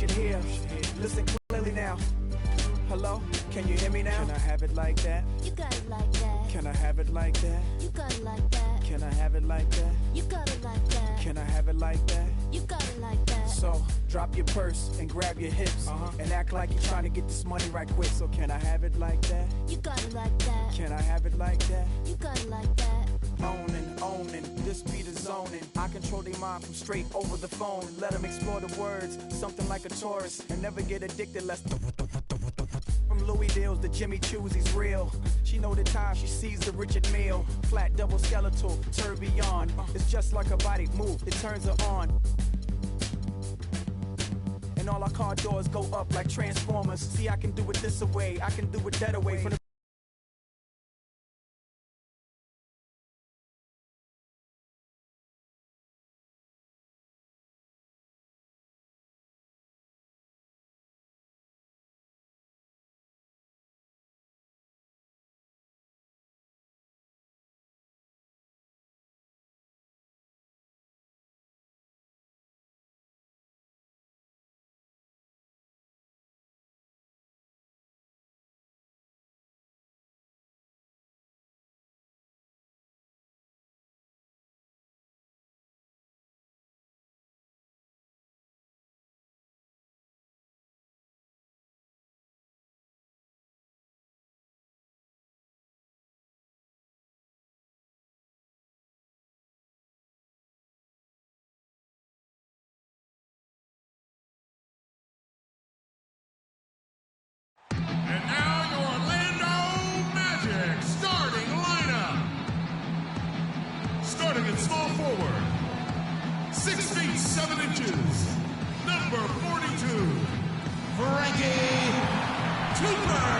should hear. Listen clearly now. Hello? Can you hear me now? Can I have it like that? You got it like that. Can I have it like that? You got it like that. Can I have it like that? You got it like that. Can I have it like that? You got it like that. So, drop your purse and grab your hips and act like you're trying to get this money right quick. So can I have it like that? You got it like that. Can I have it like that? You got it like that. Owning, this beat is zoning. I control their mind from straight over the phone. Let them explore the words, something like a tourist, and never get addicted less. From Louis Deals to Jimmy Choo's, he's real. She know the time, she sees the Richard Mille. Flat double skeletal, tourbillon. It's just like a body move, it turns her on. And all our car doors go up like Transformers. See, I can do it this way, I can do it that way. From the And now your Orlando Magic starting lineup. Starting at small forward, 6 feet 7 inches, number 42, Frankie Cooper.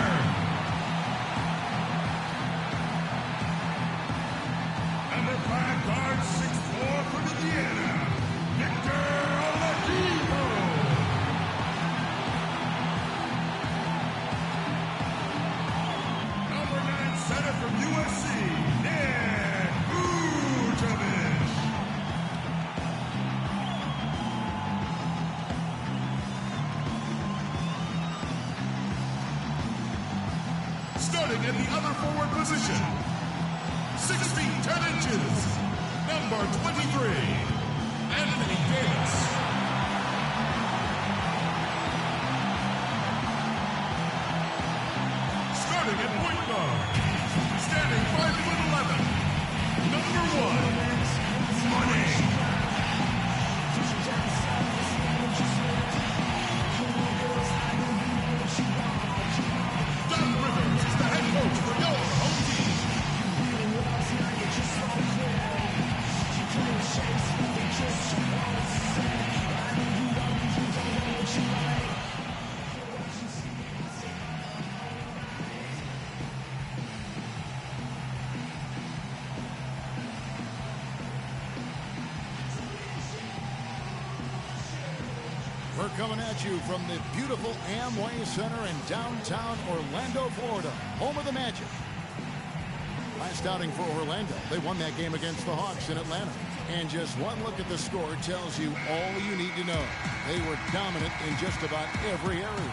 Number 5 guard, 6'4" from Indiana, Victor Oladipo. Center from USC, Nick Vucevic. Starting at the other forward position, 6 feet 10 inches, number 23, Anthony Davis. Starting at point guard, standing 5'11", number 1, Money. Doc Rivers is the head coach for your home team. We're coming at you from the beautiful Amway Center in downtown Orlando, Florida, home of the Magic. Last outing for Orlando, they won that game against the Hawks in Atlanta. And just one look at the score tells you all you need to know. They were dominant in just about every area.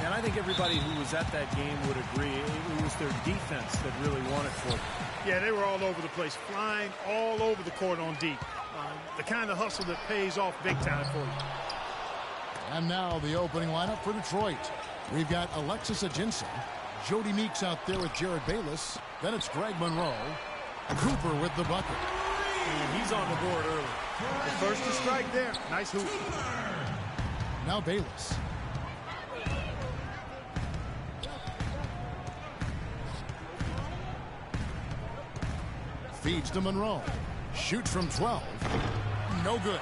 And I think everybody who was at that game would agree it was their defense that really won it for them. Yeah, they were all over the place, flying all over the court on deep. The kind of hustle that pays off big time for you. And now the opening lineup for Detroit. We've got Alexis Ajinça. Jody Meeks out there with Jared Bayless. Then it's Greg Monroe. Cooper with the bucket. And he's on the board early. The first to strike there. Nice hoop. Now Bayless. Feeds to Monroe. Shoots from 12. No good.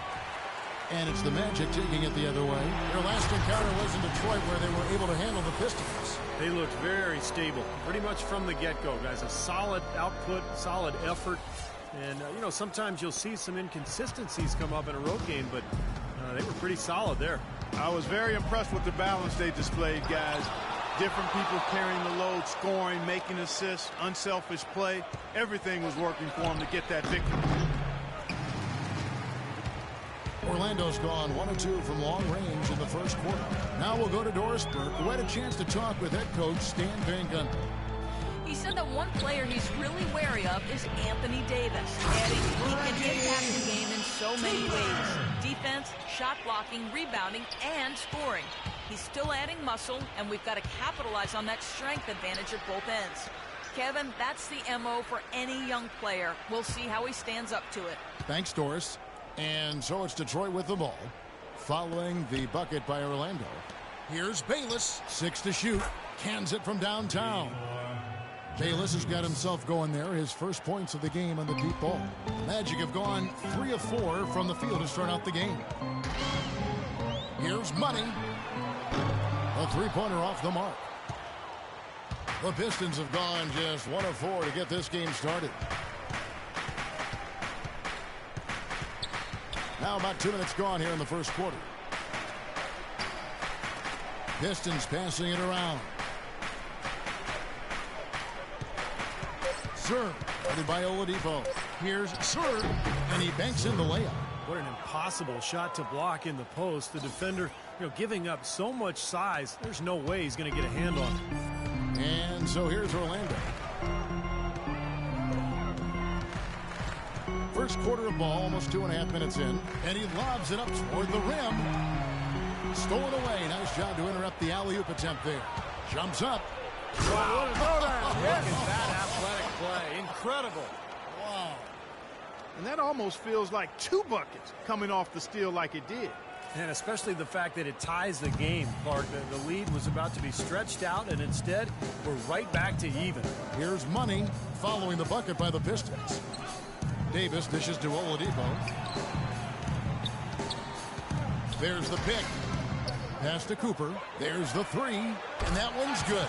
And it's the Magic taking it the other way. Their last encounter was in Detroit where they were able to handle the Pistons. They looked very stable, pretty much from the get-go, guys. A solid output, solid effort. And, you know, sometimes you'll see some inconsistencies come up in a road game, but they were pretty solid there. I was very impressed with the balance they displayed, guys. Different people carrying the load, scoring, making assists, unselfish play. Everything was working for them to get that victory. Orlando's gone 1 of 2 from long range in the first quarter. Now we'll go to Dorisburg, who had a chance to talk with head coach Stan Van Gundy. He said that one player he's really wary of is Anthony Davis, adding he can impact the game in so many ways. Defense, shot blocking, rebounding, and scoring. He's still adding muscle, and we've got to capitalize on that strength advantage at both ends. Kevin, that's the MO for any young player. We'll see how he stands up to it. Thanks, Doris. And so it's Detroit with the ball, following the bucket by Orlando. Here's Bayless, 6 to shoot, cans it from downtown. Bayless has got himself going there, his first points of the game on the deep ball. Magic have gone 3 of 4 from the field to start out the game. Here's Money. A three-pointer off the mark. The Pistons have gone just 1 of 4 to get this game started. Now about 2 minutes gone here in the first quarter. Pistons passing it around. Serve, headed by Oladipo. Here's Serve, and he banks in the layup. What an impossible shot to block in the post. The defender, giving up so much size, there's no way he's going to get a hand on it. And so here's Orlando. First quarter of ball, almost 2.5 minutes in, and he lobs it up toward the rim. Stolen away. Nice job to interrupt the alley-oop attempt there. Jumps up. Wow. Look at that athletic play. Incredible. Wow. And that almost feels like 2 buckets coming off the steal like it did. And especially the fact that it ties the game, Clark. The lead was about to be stretched out, and instead, we're right back to even. Here's Money following the bucket by the Pistons. Davis dishes to Oladipo. There's the pick. Pass to Cooper. There's the 3, and that one's good.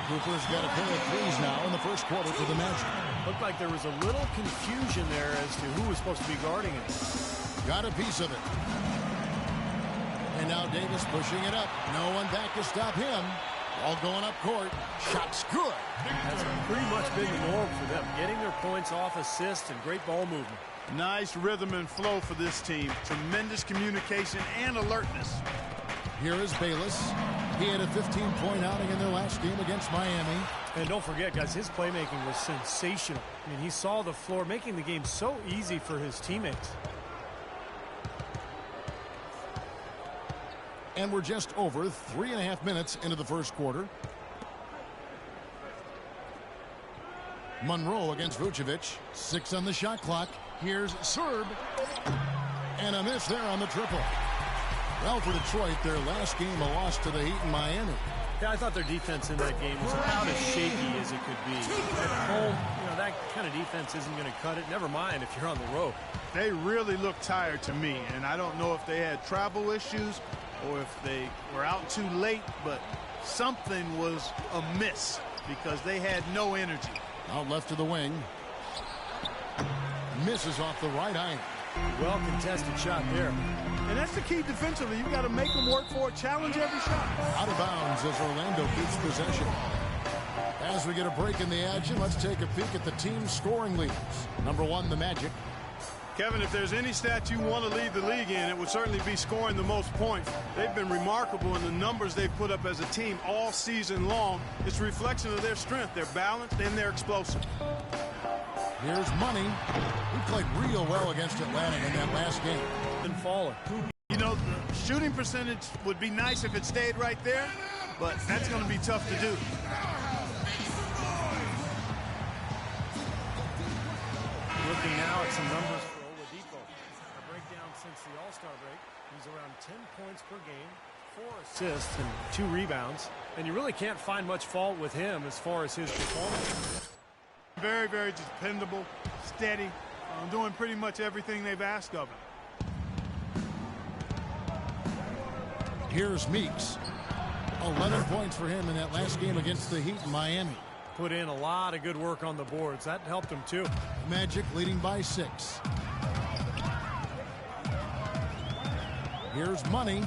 Cooper's got a pair of threes now in the first quarter for the Magic. Looked like there was a little confusion there as to who was supposed to be guarding him. Got a piece of it. And now Davis pushing it up. No one back to stop him. All going up court. Shot's good. That's pretty much been the norm for them. Getting their points off assists and great ball movement. Nice rhythm and flow for this team. Tremendous communication and alertness. Here is Bayless. He had a 15-point outing in their last game against Miami. And don't forget, guys, his playmaking was sensational. I mean, he saw the floor, making the game so easy for his teammates. And we're just over 3.5 minutes into the first quarter. Monroe against Vucevic. 6 on the shot clock. Here's Serb. And a miss there on the triple. Well, for Detroit, their last game a loss to the Heat in Miami. Yeah, I thought their defense in that game was about as shaky as it could be. At home, that kind of defense isn't going to cut it. Never mind if you're on the road. They really look tired to me, and I don't know if they had travel issues or if they were out too late, but something was amiss because they had no energy. Out left to the wing. Misses off the right eye. Well contested shot there. And that's the key defensively. You've got to make them work for it, challenge every shot. Out of bounds as Orlando keeps possession. As we get a break in the action, let's take a peek at the team's scoring leaders. Number 1, the Magic. Kevin, if there's any stat you want to lead the league in, it would certainly be scoring the most points. They've been remarkable in the numbers they've put up as a team all season long. It's a reflection of their strength. They're balanced and they're explosive. Here's Money. He played real well against Atlanta in that last game. And falling. The shooting percentage would be nice if it stayed right there, but that's going to be tough to do. Looking now at some numbers for Oladipo. A breakdown since the All-Star break. He's around 10 points per game, 4 assists and 2 rebounds. And you really can't find much fault with him as far as his performance. Very, very dependable, steady, doing pretty much everything they've asked of him. Here's Meeks. 11 points for him in that last game against the Heat in Miami. Put in a lot of good work on the boards. That helped him too. Magic leading by 6. Here's Money.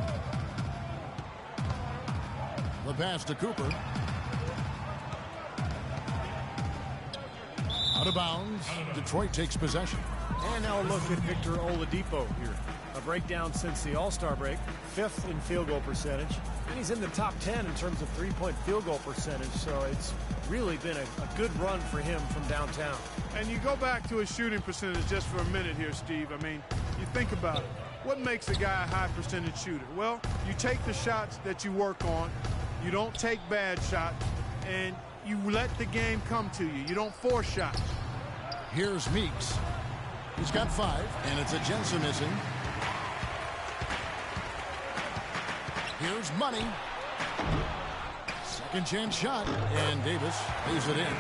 The pass to Cooper. Out of bounds. Detroit takes possession. And now a look at Victor Oladipo here. A breakdown since the All-Star break, 5th in field goal percentage, and he's in the top 10 in terms of three-point field goal percentage, so it's really been a good run for him from downtown. And you go back to his shooting percentage just for a minute here, Steve. I mean, you think about it. What makes a guy a high percentage shooter? Well, you take the shots that you work on, you don't take bad shots, and you let the game come to you. You don't force shots. Here's Meeks. He's got 5, and it's a Jensen missing. Here's Money. Second chance shot, and Davis lays it in.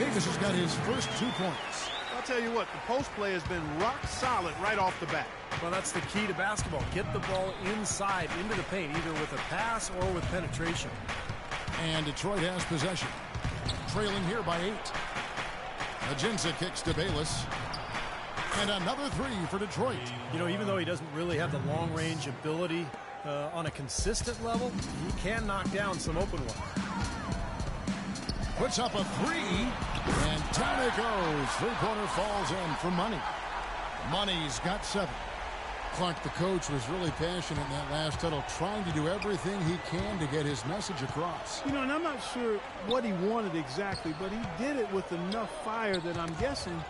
Davis has got his first 2 points. I'll tell you what, the post play has been rock solid right off the bat. Well, that's the key to basketball. Get the ball inside, into the paint, either with a pass or with penetration. And Detroit has possession. Trailing here by 8. Ajinça kicks to Bayless. And another 3 for Detroit. You know, even though he doesn't really have the long-range ability on a consistent level, he can knock down some open ones. Puts up a 3, and down it goes. Three-pointer falls in for Money. Money's got 7. Clark, the coach, was really passionate in that last huddle, trying to do everything he can to get his message across. You know, and I'm not sure what he wanted exactly, but he did it with enough fire that I'm guessing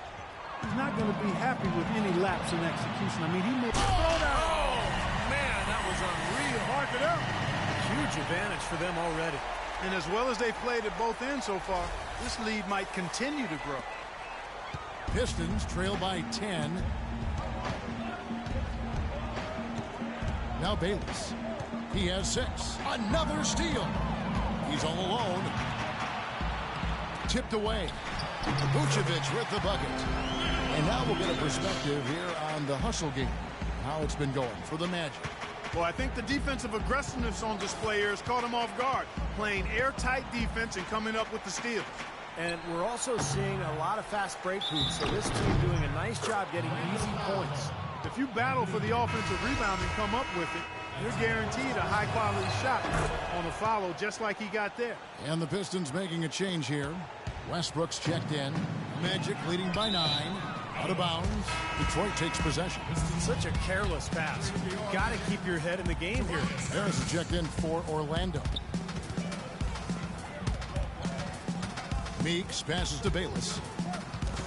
he's not going to be happy with any lapse in execution. I mean, he made... Oh, man, that was unreal. Mark it up. Huge advantage for them already. And as well as they played at both ends so far, this lead might continue to grow. Pistons trail by 10. Now Bayless. He has 6. Another steal. He's all alone. Tipped away. Vucevic with the bucket. And now we'll get a perspective here on the hustle game. How it's been going for the Magic. Well, I think the defensive aggressiveness on display here has caught him off guard. Playing airtight defense and coming up with the steals. And we're also seeing a lot of fast break hoops, so this team doing a nice job getting easy points. If you battle for the offensive rebound and come up with it, you're guaranteed a high-quality shot on a follow just like he got there. And the Pistons making a change here. Westbrook's checked in. Magic leading by 9. Out of bounds. Detroit takes possession. Such a careless pass. You've got to keep your head in the game here. Harris is checked in for Orlando. Meeks passes to Bayless.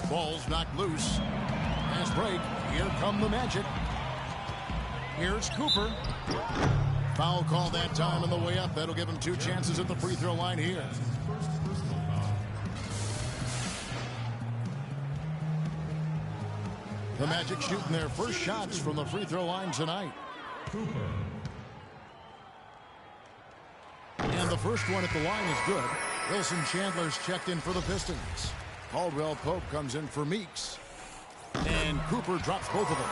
Ball's knocked loose. Pass break. Here come the Magic. Here's Cooper. Foul call that time on the way up. That'll give him 2 chances at the free throw line here. The Magic shooting their first shots from the free throw line tonight. And the first one at the line is good. Wilson Chandler's checked in for the Pistons. Caldwell Pope comes in for Meeks. And Cooper drops both of them.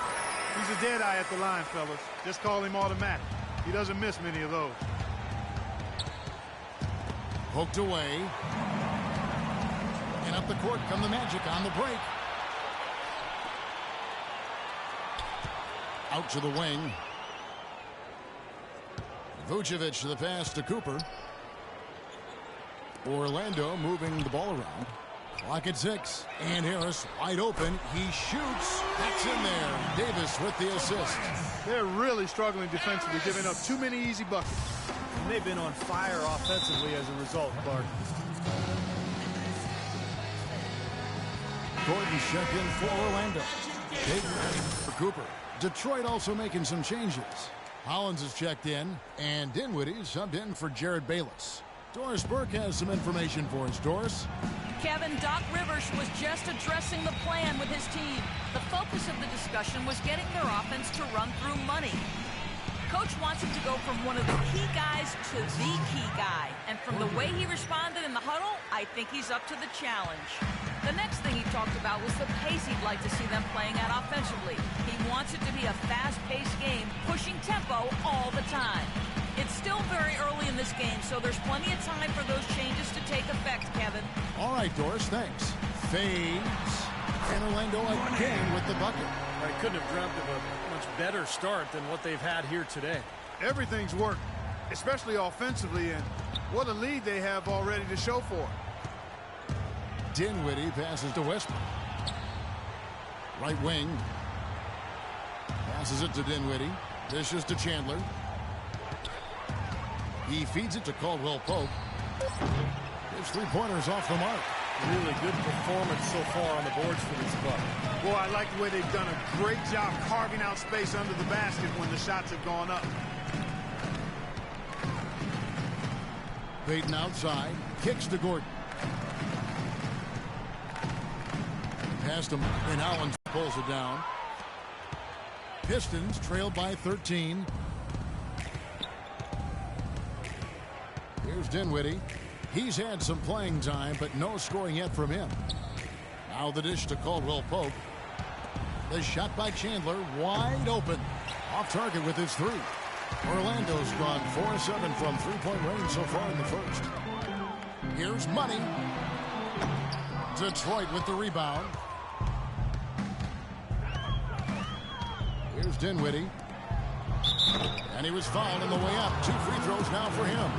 He's a dead eye at the line, fellas. Just call him automatic. He doesn't miss many of those. Poked away. And up the court come the Magic on the break. Out to the wing. Vucevic the pass to Cooper. Orlando moving the ball around. Clock at 6. And Harris wide open. He shoots. That's in there. Davis with the assist. They're really struggling defensively, giving up too many easy buckets. And they've been on fire offensively as a result, Clark. Gordon's checked in for Orlando. Dayton for Cooper. Detroit also making some changes. Hollins is checked in, and Dinwiddie subbed in for Jared Bayless. Doris Burke has some information for us. Doris? Kevin, Doc Rivers was just addressing the plan with his team. The focus of the discussion was getting their offense to run through money. Coach wants him to go from one of the key guys to the key guy. And from the way he responded in the huddle, I think he's up to the challenge. The next thing he talked about was the pace he'd like to see them playing at offensively. He wants it to be a fast-paced game, pushing tempo all the time. It's still very early in this game, so there's plenty of time for those changes to take effect, Kevin. All right, Doris, thanks. Fades. And Orlando again with the bucket. I couldn't have dreamt of a much better start than what they've had here today. Everything's worked, especially offensively, and what a lead they have already to show for it. Dinwiddie passes to Westbrook. Right wing. Passes it to Dinwiddie. Dishes to Chandler. He feeds it to Caldwell Pope. His three-pointers off the mark. Really good performance so far on the boards for this club. Boy, I like the way they've done a great job carving out space under the basket when the shots have gone up. Payton outside. Kicks to Gordon. Past him, and Allen pulls it down. Pistons trailed by 13. Here's Dinwiddie. He's had some playing time, but no scoring yet from him. Now the dish to Caldwell Pope. The shot by Chandler, wide open. Off target with his three. Orlando's gone 4-7 from three-point range so far in the first. Here's Money. Detroit with the rebound. Here's Dinwiddie. And he was fouled on the way up. 2 free throws now for him.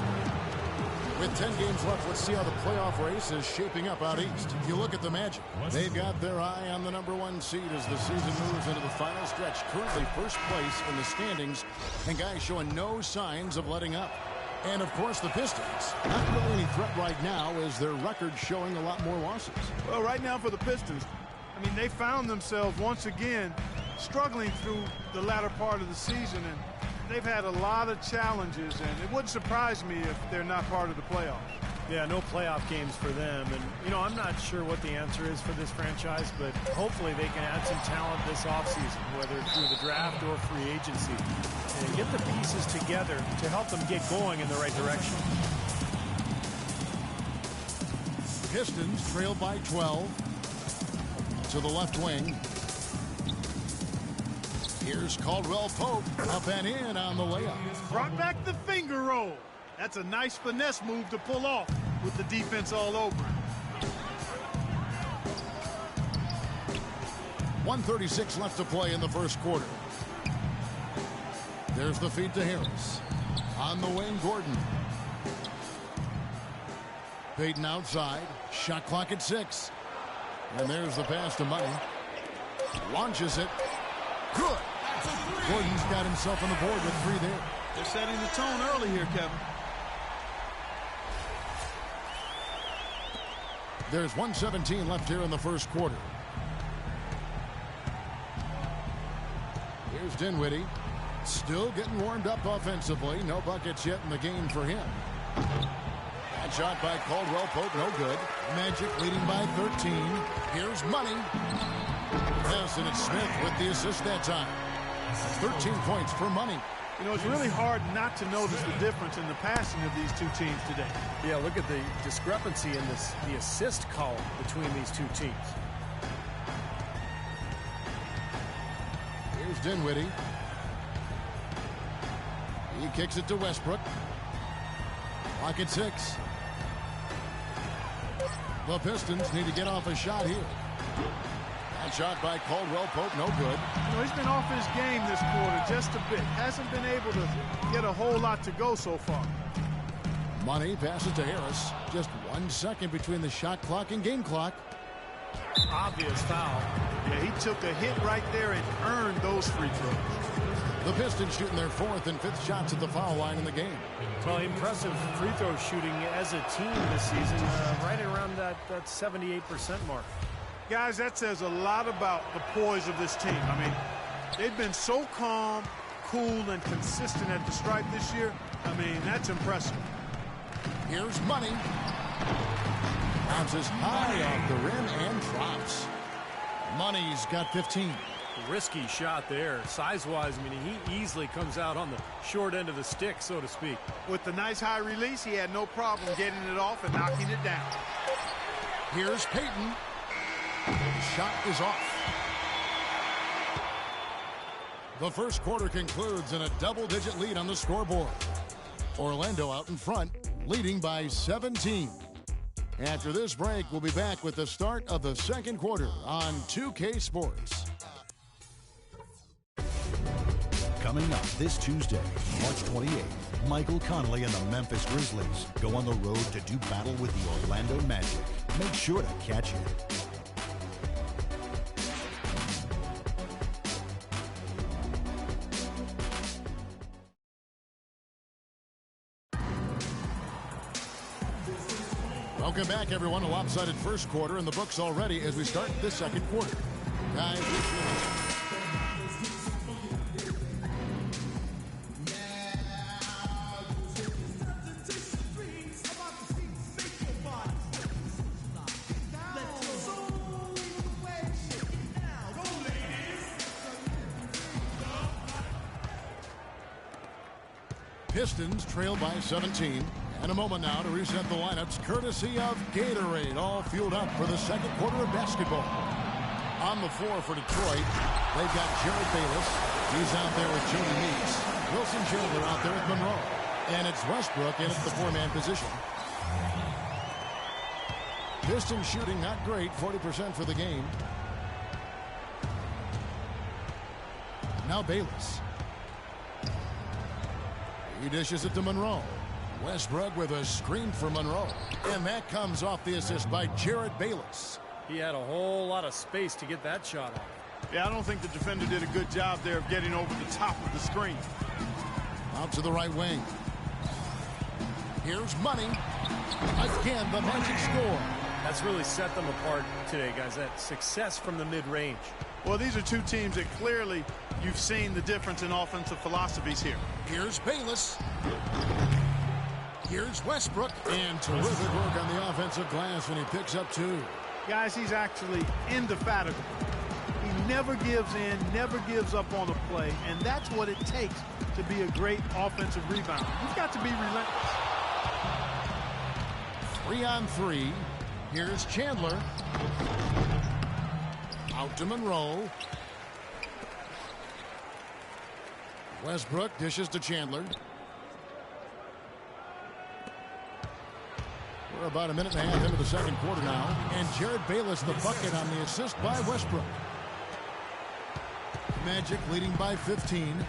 With 10 games left, let's see how the playoff race is shaping up out east. If you look at the Magic, they've got their eye on the #1 seed as the season moves into the final stretch. Currently first place in the standings, and guys showing no signs of letting up. And, of course, the Pistons. Not really any threat right now as their record showing a lot more losses. Well, right now for the Pistons, I mean, they found themselves once again struggling through the latter part of the season, and they've had a lot of challenges, and it wouldn't surprise me if they're not part of the playoffs. Yeah, no playoff games for them. And, you know, I'm not sure what the answer is for this franchise, but hopefully they can add some talent this offseason, whether through the draft or free agency, and get the pieces together to help them get going in the right direction. Pistons trail by 12 to the left wing. Here's Caldwell Pope up and in on the layup. Brought back the finger roll. That's a nice finesse move to pull off with the defense all over him. 1:36 left to play in the first quarter. There's the feed to Harris. On the wing, Gordon. Payton outside. Shot clock at 6. And there's the pass to Money. Launches it. Good. Gordon's got himself on the board with 3 there. They're setting the tone early here, Kevin. There's 1:17 left here in the first quarter. Here's Dinwiddie. Still getting warmed up offensively. No buckets yet in the game for him. That shot by Caldwell Pope, no good. Magic leading by 13. Here's Money. Yes, and it's Smith with the assist that time. 13 points for Money. You know, it's really hard not to notice the difference in the passing of these two teams today. Yeah, look at the discrepancy in the assist column between these two teams. Here's Dinwiddie. He kicks it to Westbrook. Clock at 6. The Pistons need to get off a shot here. That shot by Caldwell Pope, no good. You know, he's been off his game this quarter just a bit. Hasn't been able to get a whole lot to go so far. Money passes to Harris. Just 1 second between the shot clock and game clock. Obvious foul. Yeah, he took a hit right there and earned those free throws. The Pistons shooting their 4th and 5th shots at the foul line in the game. Well, impressive free throw shooting as a team this season, right around that 78% mark. Guys, that says a lot about the poise of this team. I mean, they've been so calm, cool, and consistent at the stripe this year. I mean, that's impressive. Here's Money. Bounces high off the rim and drops. Money's got 15. Risky shot there. Size-wise, I mean, he easily comes out on the short end of the stick, so to speak. With the nice high release, he had no problem getting it off and knocking it down. Here's Payton. The shot is off. The first quarter concludes in a double-digit lead on the scoreboard. Orlando out in front, leading by 17. After this break, we'll be back with the start of the second quarter on 2K Sports. Coming up this Tuesday, March 28th, Michael Conley and the Memphis Grizzlies go on the road to do battle with the Orlando Magic. Make sure to catch it. Welcome back, everyone. A lopsided first quarter in the books already as we start this second quarter. Guys, Pistons trail by 17. And a moment now to reset the lineups, courtesy of Gatorade, all fueled up for the second quarter of basketball. On the floor for Detroit, they've got Jared Bayless. He's out there with Jody Meeks. Wilson Chandler out there with Monroe. And it's Westbrook in at the four-man position. Pistons shooting not great, 40% for the game. Now Bayless. He dishes it to Monroe. Westbrook with a screen for Monroe. And that comes off the assist by Jared Bayless. He had a whole lot of space to get that shot off. Yeah, I don't think the defender did a good job there of getting over the top of the screen. Out to the right wing. Here's Money. Again, the Magic score. That's really set them apart today, guys. That success from the mid-range. Well, these are two teams that clearly you've seen the difference in offensive philosophies here. Here's Bayless. Here's Westbrook. And terrific work on the offensive glass when he picks up two. Guys, he's actually indefatigable. He never gives in, never gives up on a play, and that's what it takes to be a great offensive rebounder. You've got to be relentless. 3-on-3. Here's Chandler. Out to Monroe. Westbrook dishes to Chandler. We're about a minute and a half into the second quarter now. And Jared Bayless the bucket on the assist by Westbrook. Magic leading by 15.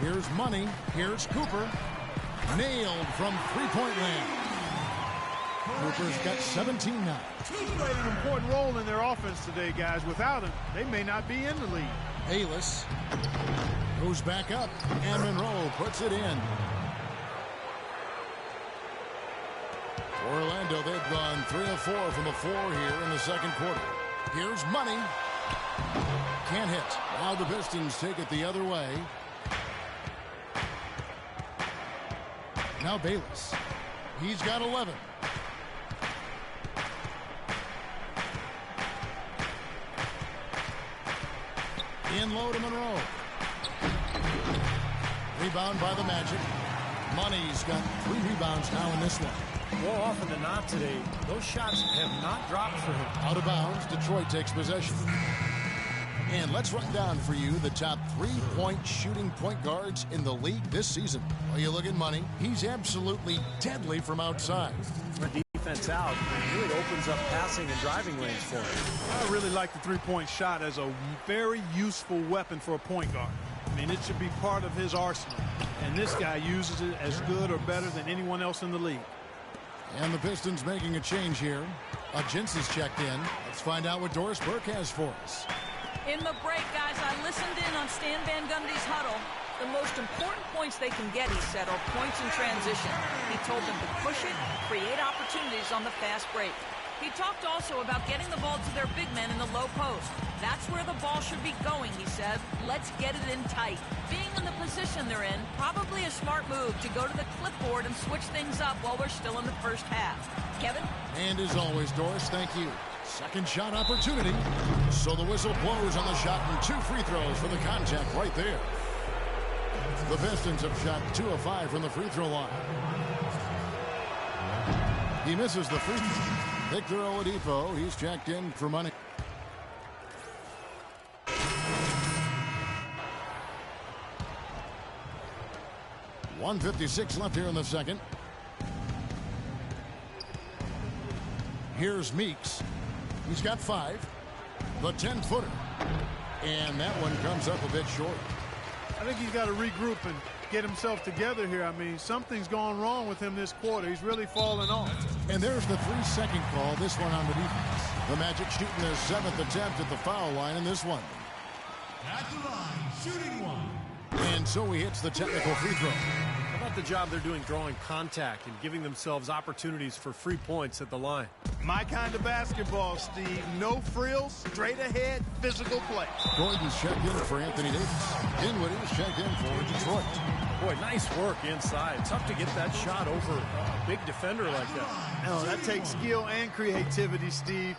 Here's Money. Here's Cooper. Nailed from three-point land. Cooper's got 17 now. He's played an important role in their offense today, guys. Without him, they may not be in the lead. Bayless goes back up, and Monroe puts it in. Orlando, they've gone 3 of 4 from the floor here in the second quarter. Here's Money. Can't hit. Now the Pistons take it the other way. Now Bayless. He's got 11. In low to Monroe. Rebound by the Magic. Money's got 3 rebounds now in this one. More often than not today, those shots have not dropped for him. Out of bounds, Detroit takes possession. And let's run down for you the top 3-point shooting point guards in the league this season. Well, you look at Money, he's absolutely deadly from outside. The defense out really opens up passing and driving lanes for him. I really like the three-point shot as a very useful weapon for a point guard. I mean, it should be part of his arsenal. And this guy uses it as good or better than anyone else in the league. And the Pistons making a change here. Jensen's checked in. Let's find out what Doris Burke has for us. In the break, guys, I listened in on Stan Van Gundy's huddle. The most important points they can get, he said, are points in transition. He told them to push it, create opportunities on the fast break. He talked also about getting the ball to their big men in the low post. That's where the ball should be going, he said. Let's get it in tight. Being in the position they're in, probably a smart move to go to the clipboard and switch things up while we're still in the first half. Kevin? And as always, Doris, thank you. Second shot opportunity. So the whistle blows on the shot and 2 free throws for the contact right there. The Pistons have shot 2 of 5 from the free throw line. He misses the free throw. Victor Oladipo, he's checked in for Money. .156 left here in the second. Here's Meeks. He's got 5. The 10-footer. And that one comes up a bit short. I think he's got to regroup and get himself together here. I mean, something's gone wrong with him this quarter. He's really fallen off. And there's the 3-second call, this one on the defense. The Magic shooting their 7th attempt at the foul line in this one. At the line, shooting one. And so he hits the technical free throw. How about the job they're doing drawing contact and giving themselves opportunities for free points at the line. My kind of basketball, Steve. No frills, straight ahead, physical play. Gordon's checked in for Anthony Davis. Dinwiddie's checked in for Detroit. Boy, nice work inside. Tough to get that shot over a big defender like that. No, that takes skill and creativity, Steve,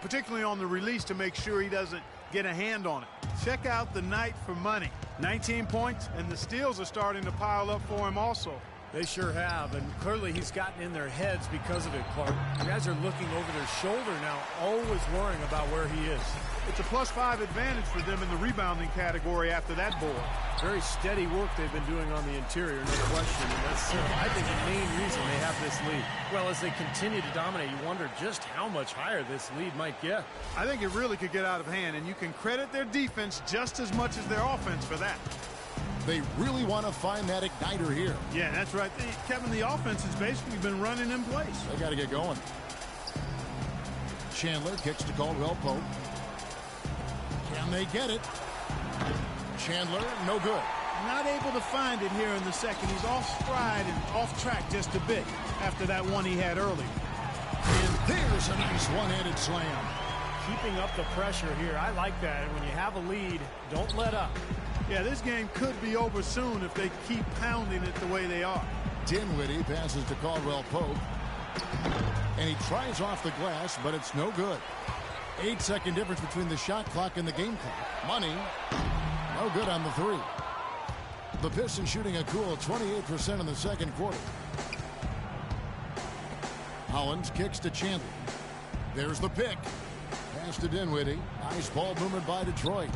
particularly on the release to make sure he doesn't get a hand on it. Check out the night for money. 19 points, and the steals are starting to pile up for him also. They sure have, and clearly he's gotten in their heads because of it, Clark. The guys are looking over their shoulder now, always worrying about where he is. It's a +5 advantage for them in the rebounding category after that board. Very steady work they've been doing on the interior, no question. And that's, I think, the main reason they have this lead. Well, as they continue to dominate, you wonder just how much higher this lead might get. I think it really could get out of hand, and you can credit their defense just as much as their offense for that. They really want to find that igniter here. Yeah, that's right. Kevin, the offense has basically been running in place. They got to get going. Chandler kicks to Caldwell Pope. Can they get it? Chandler, no good. Not able to find it here in the second. He's off stride and off track just a bit after that one he had earlier. And there's a nice one-handed slam. Keeping up the pressure here. I like that. And when you have a lead, don't let up. Yeah, this game could be over soon if they keep pounding it the way they are. Dinwiddie passes to Caldwell Pope. And he tries off the glass, but it's no good. 8-second difference between the shot clock and the game clock. Money, no good on the three. The Pistons shooting a cool 28% in the second quarter. Hollins kicks to Chandler. There's the pick. Pass to Dinwiddie. Nice ball movement by Detroit.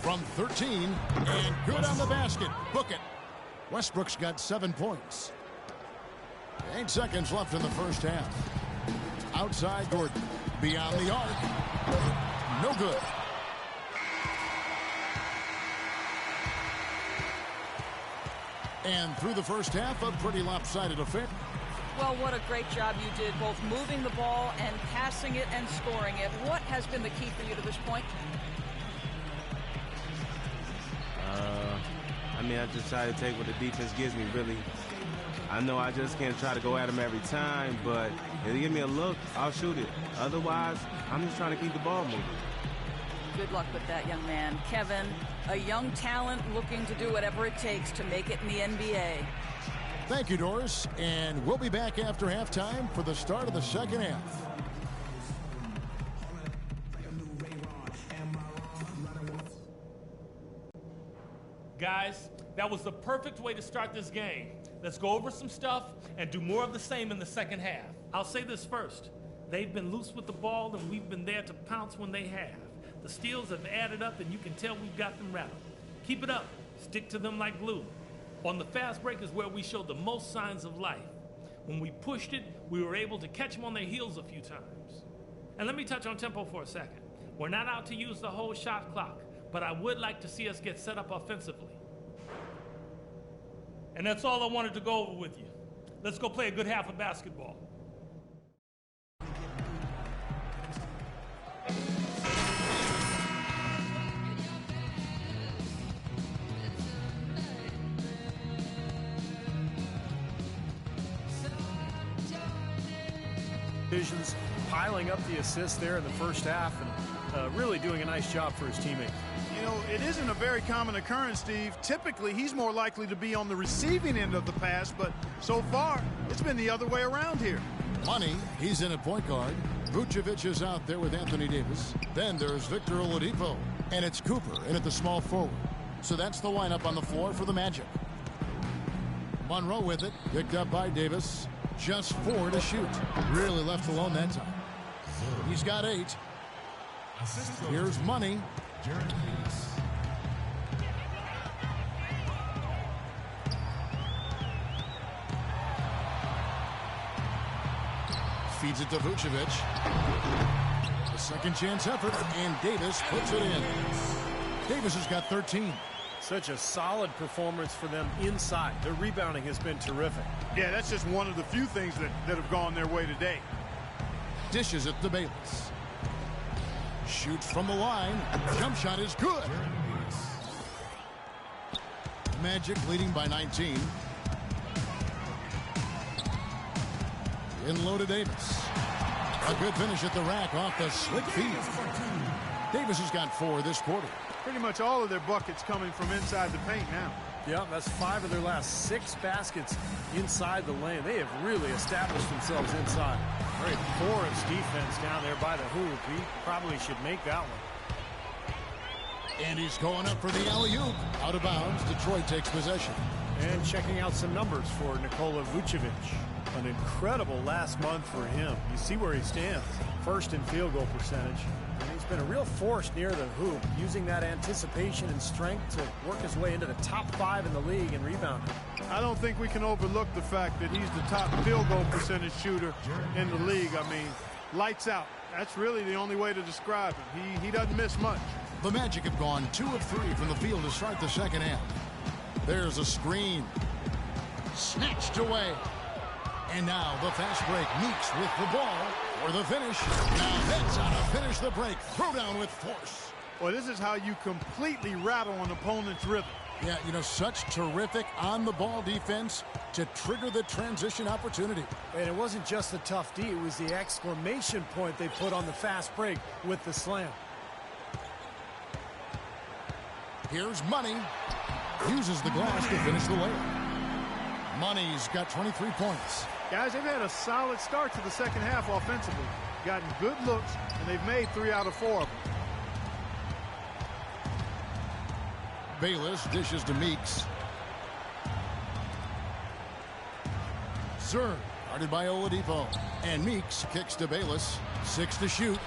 From 13, and good on the basket. Book it. Westbrook's got 7 points. 8 seconds left in the first half. Outside Gordon. Beyond the arc. No good. And through the first half, a pretty lopsided affair. Well, what a great job you did, both moving the ball and passing it and scoring it. What has been the key for you to this point? I just try to take what the defense gives me, really. I know I just can't try to go at them every time, but if they give me a look, I'll shoot it. Otherwise, I'm just trying to keep the ball moving. Good luck with that, young man. Kevin, a young talent looking to do whatever it takes to make it in the NBA. Thank you, Doris. And we'll be back after halftime for the start of the second half. Guys, that was the perfect way to start this game. Let's go over some stuff and do more of the same in the second half. I'll say this first. They've been loose with the ball, and we've been there to pounce when they have. The steals have added up, and you can tell we've got them rattled. Keep it up. Stick to them like glue. On the fast break is where we showed the most signs of life. When we pushed it, we were able to catch them on their heels a few times. And let me touch on tempo for a second. We're not out to use the whole shot clock, but I would like to see us get set up offensively. And that's all I wanted to go over with you. Let's go play a good half of basketball. Visions piling up the assists there in the first half and really doing a nice job for his teammates. You know, it isn't a very common occurrence, Steve. Typically, he's more likely to be on the receiving end of the pass, but so far, it's been the other way around here. Money, he's in at point guard. Vucevic is out there with Anthony Davis. Then there's Victor Oladipo. And it's Cooper in at the small forward. So that's the lineup on the floor for the Magic. Monroe with it, picked up by Davis. Just 4 to shoot. Really left alone that time. He's got 8. Here's Money. Feeds it to Vucevic. A second chance effort, and Davis puts it in. Davis has got 13. Such a solid performance for them inside. Their rebounding has been terrific. Yeah, that's just one of the few things that have gone their way today. Dishes it to Bayless. Shoots from the line. Jump shot is good. Magic leading by 19. In low to Davis. A good finish at the rack off the slick feed. Davis has got 4 this quarter. Pretty much all of their buckets coming from inside the paint now. Yeah, that's 5 of their last 6 baskets inside the lane. They have really established themselves inside. Very porous defense down there by the hoop. He probably should make that one. And he's going up for the alley-oop. Out of bounds. Detroit takes possession. And checking out some numbers for Nikola Vucevic. An incredible last month for him. You see where he stands. First in field goal percentage. And he's been a real force near the hoop, using that anticipation and strength to work his way into the top 5 in the league in rebounding. I don't think we can overlook the fact that he's the top field goal percentage shooter in the league. I mean, lights out. That's really the only way to describe him. He doesn't miss much. The Magic have gone 2 of 3 from the field to start the second half. There's a screen. Snatched away. And now the fast break. Meeks with the ball for the finish. Now heads on to finish the break. Throw down with force. Well, this is how you completely rattle an opponent's rhythm. Yeah, you know, such terrific on-the-ball defense to trigger the transition opportunity. And it wasn't just the tough D. It was the exclamation point they put on the fast break with the slam. Here's Money. Uses the glass to finish the layup. Money's got 23 points. Guys, they've had a solid start to the second half offensively. Gotten good looks, and they've made 3 out of 4 of them. Bayless dishes to Meeks. Serve, guarded by Oladipo. And Meeks kicks to Bayless. 6 to shoot.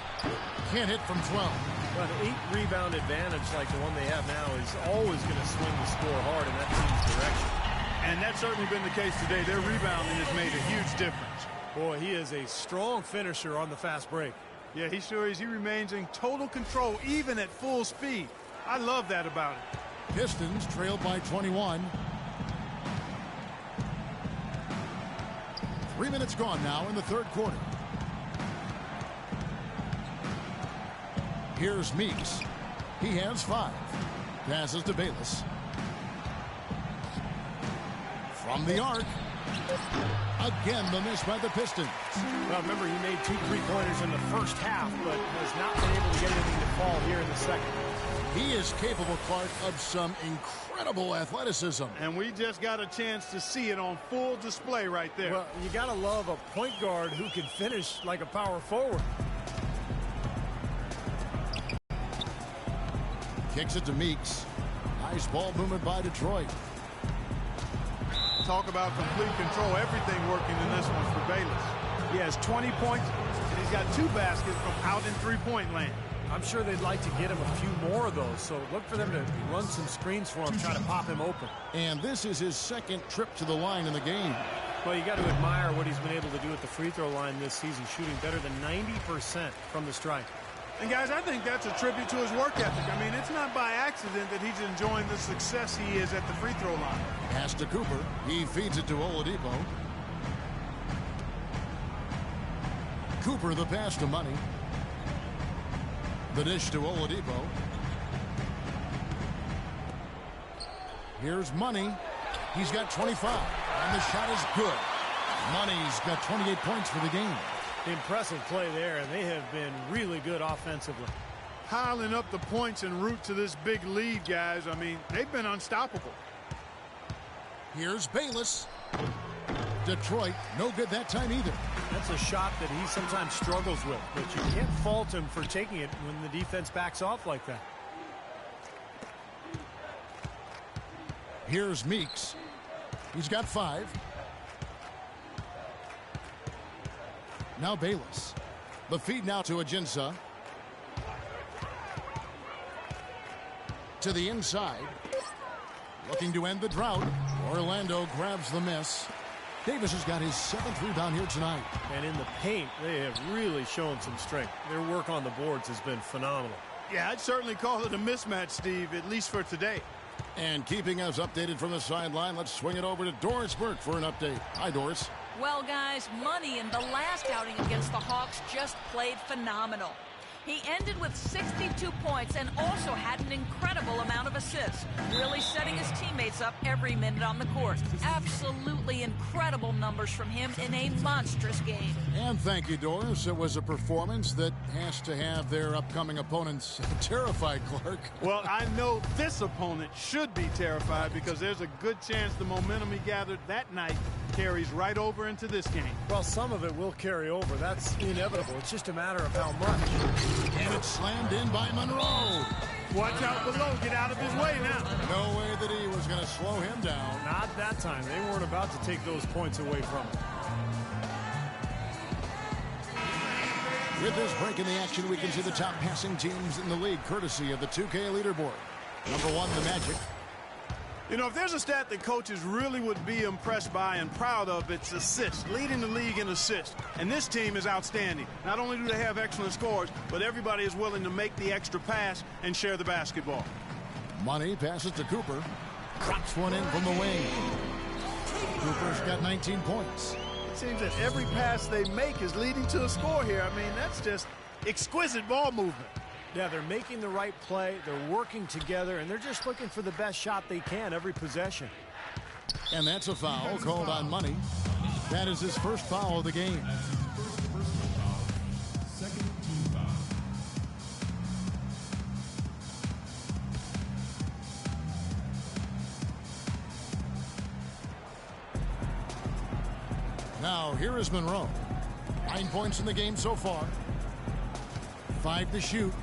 Can't hit from 12. But an 8-rebound advantage like the one they have now is always going to swing the score hard in that team's direction. And that's certainly been the case today. Their rebounding has made a huge difference. Boy, he is a strong finisher on the fast break. Yeah, he sure is. He remains in total control, even at full speed. I love that about him. Pistons trailed by 21. 3 minutes gone now in the third quarter. Here's Meeks. He has 5. Passes to Bayless. From the arc. Again, the miss by the Pistons. Well, remember, he made 2 3-pointers in the first half, but has not been able to get anything to fall here in the second. He is capable, Clark, of some incredible athleticism. And we just got a chance to see it on full display right there. Well, you got to love a point guard who can finish like a power forward. Kicks it to Meeks. Nice ball movement by Detroit. Talk about complete control. Everything working in this one for Bayless. He has 20 points, and he's got 2 baskets from out in 3-point land. I'm sure they'd like to get him a few more of those, so look for them to run some screens for him, try to pop him open. And this is his second trip to the line in the game. Well, you got to admire what he's been able to do at the free throw line this season, shooting better than 90% from the stripe. And, guys, I think that's a tribute to his work ethic. I mean, it's not by accident that he's enjoying the success he is at the free throw line. Pass to Cooper. He feeds it to Oladipo. Cooper the pass to Money. The dish to Oladipo. Here's Money. He's got 25. And the shot is good. Money's got 28 points for the game. Impressive play there, and they have been really good offensively. Piling up the points en route to this big lead, guys. I mean, they've been unstoppable. Here's Bayless. Detroit, no good that time either. That's a shot that he sometimes struggles with, but you can't fault him for taking it when the defense backs off like that. Here's Meeks. He's got 5. Now Bayless. The feed now to Ajinça. To the inside. Looking to end the drought. Orlando grabs the miss. Davis has got his 7th rebound here tonight. And in the paint, they have really shown some strength. Their work on the boards has been phenomenal. Yeah, I'd certainly call it a mismatch, Steve, at least for today. And keeping us updated from the sideline, let's swing it over to Doris Burke for an update. Hi, Doris. Well, guys, Money in the last outing against the Hawks just played phenomenal. He ended with 62 points and also had an incredible amount of assists, really setting his teammates up every minute on the court. Absolutely incredible numbers from him in a monstrous game. And thank you, Doris. It was a performance that has to have their upcoming opponents terrified, Clark. Well, I know this opponent should be terrified because there's a good chance the momentum he gathered that night carries right over into this game. Well, some of it will carry over. That's inevitable. It's just a matter of how much. And it's slammed in by Monroe. Watch out below. Get out of his way now. No way that he was going to slow him down. Not that time. They weren't about to take those points away from him. With this break in the action, we can see the top passing teams in the league, courtesy of the 2K leaderboard. Number 1, the Magic. You know, if there's a stat that coaches really would be impressed by and proud of, it's assists, leading the league in assists. And this team is outstanding. Not only do they have excellent scores, but everybody is willing to make the extra pass and share the basketball. Money passes to Cooper. Drops one in from the wing. Cooper's got 19 points. It seems that every pass they make is leading to a score here. I mean, that's just exquisite ball movement. Yeah, they're making the right play, they're working together, and they're just looking for the best shot they can every possession. And that's a foul called on Money. That is his first foul of the game. Now, here is Monroe. 9 points in the game so far. 5 to shoot.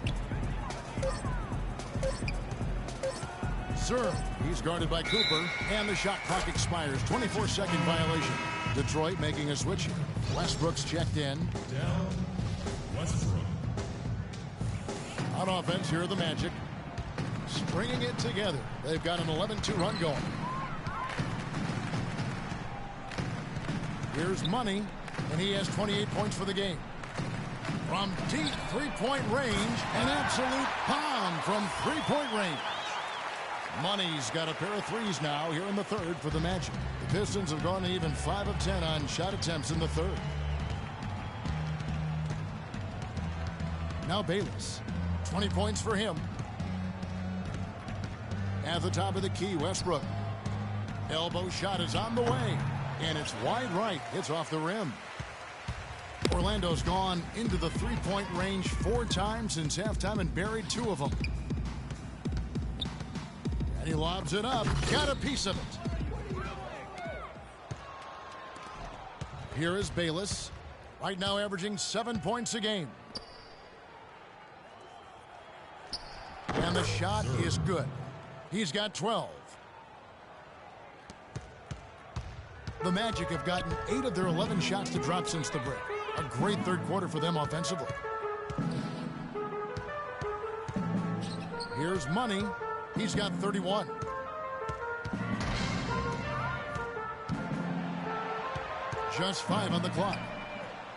Serve. He's guarded by Cooper, and the shot clock expires. 24-second violation. Detroit making a switch here. Westbrook's checked in. Down Westbrook. On offense, here are the Magic. Stringing it together. They've got an 11-2 run going. Here's Money, and he has 28 points for the game. From deep three-point range, an absolute bomb from three-point range. Money's got a pair of threes now here in the third for the Magic. The Pistons have gone to even 5 of 10 on shot attempts in the third. Now Bayless, 20 points for him. At the top of the key, Westbrook. Elbow shot is on the way, and it's wide right. It's off the rim. Orlando's gone into the three-point range 4 times since halftime and buried 2 of them. And he lobs it up. Got a piece of it. Here is Bayless. Right now averaging 7 points a game. And the shot is good. He's got 12. The Magic have gotten 8 of their 11 shots to drop since the break. A great third quarter for them offensively. Here's Money. He's got 31. Just 5 on the clock.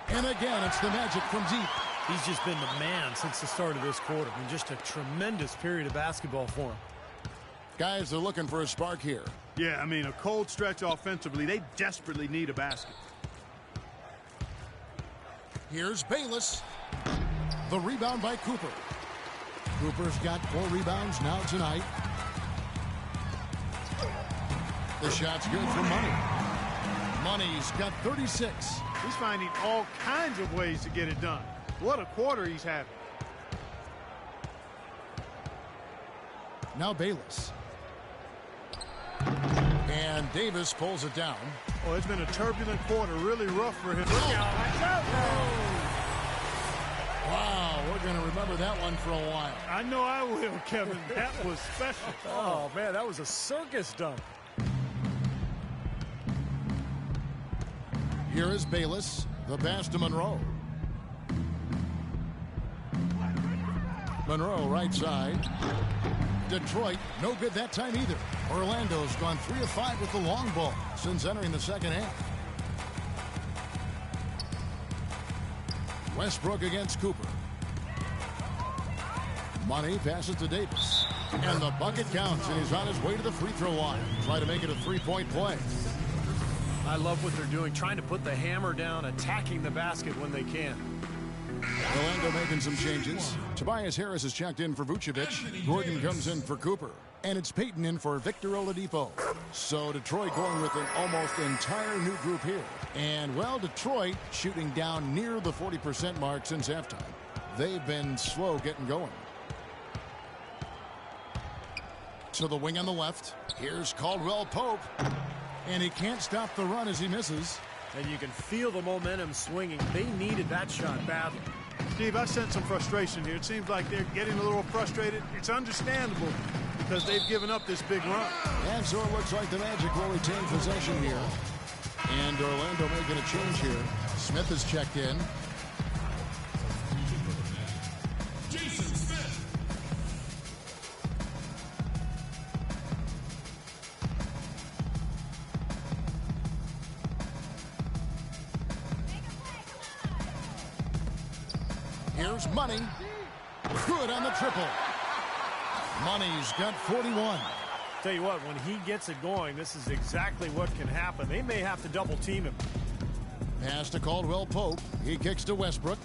And again, it's the Magic from deep. He's just been the man since the start of this quarter. I mean, just a tremendous period of basketball for him. Guys, they're looking for a spark here. Yeah, I mean, a cold stretch offensively. They desperately need a basket. Here's Bayless. The rebound by Cooper. Cooper's got 4 rebounds now tonight. The shot's good for Money. Money's got 36. He's finding all kinds of ways to get it done. What a quarter he's having. Now Bayless. And Davis pulls it down. Oh, it's been a turbulent quarter, really rough for him. Look out, watch out now. Wow, we're going to remember that one for a while. I know I will, Kevin. That was special. Oh, man, that was a circus dunk. Here is Bayless, the pass to Monroe. Monroe, right side. Detroit, no good that time either. Orlando's gone 3 of 5 with the long ball since entering the second half. Westbrook against Cooper. Money passes to Davis. And the bucket counts, and he's on his way to the free throw line. Try to make it a 3-point play. I love what they're doing, trying to put the hammer down, attacking the basket when they can. Orlando making some changes. Tobias Harris is checked in for Vucevic. Gordon comes in for Cooper. And it's Payton in for Victor Oladipo. So Detroit going with an almost entire new group here. And, well, Detroit shooting down near the 40% mark since halftime. They've been slow getting going. To the wing on the left. Here's Caldwell Pope. And he can't stop the run as he misses. And you can feel the momentum swinging. They needed that shot badly. Steve, I sense some frustration here. It seems like they're getting a little frustrated. It's understandable because they've given up this big run. And so it looks like the Magic will retain possession here. And Orlando making a change here. Smith is checked in. Here's Money. Good on the triple. Money's got 41. Tell you what, when he gets it going, this is exactly what can happen. They may have to double team him. Pass to Caldwell Pope. He kicks to Westbrook.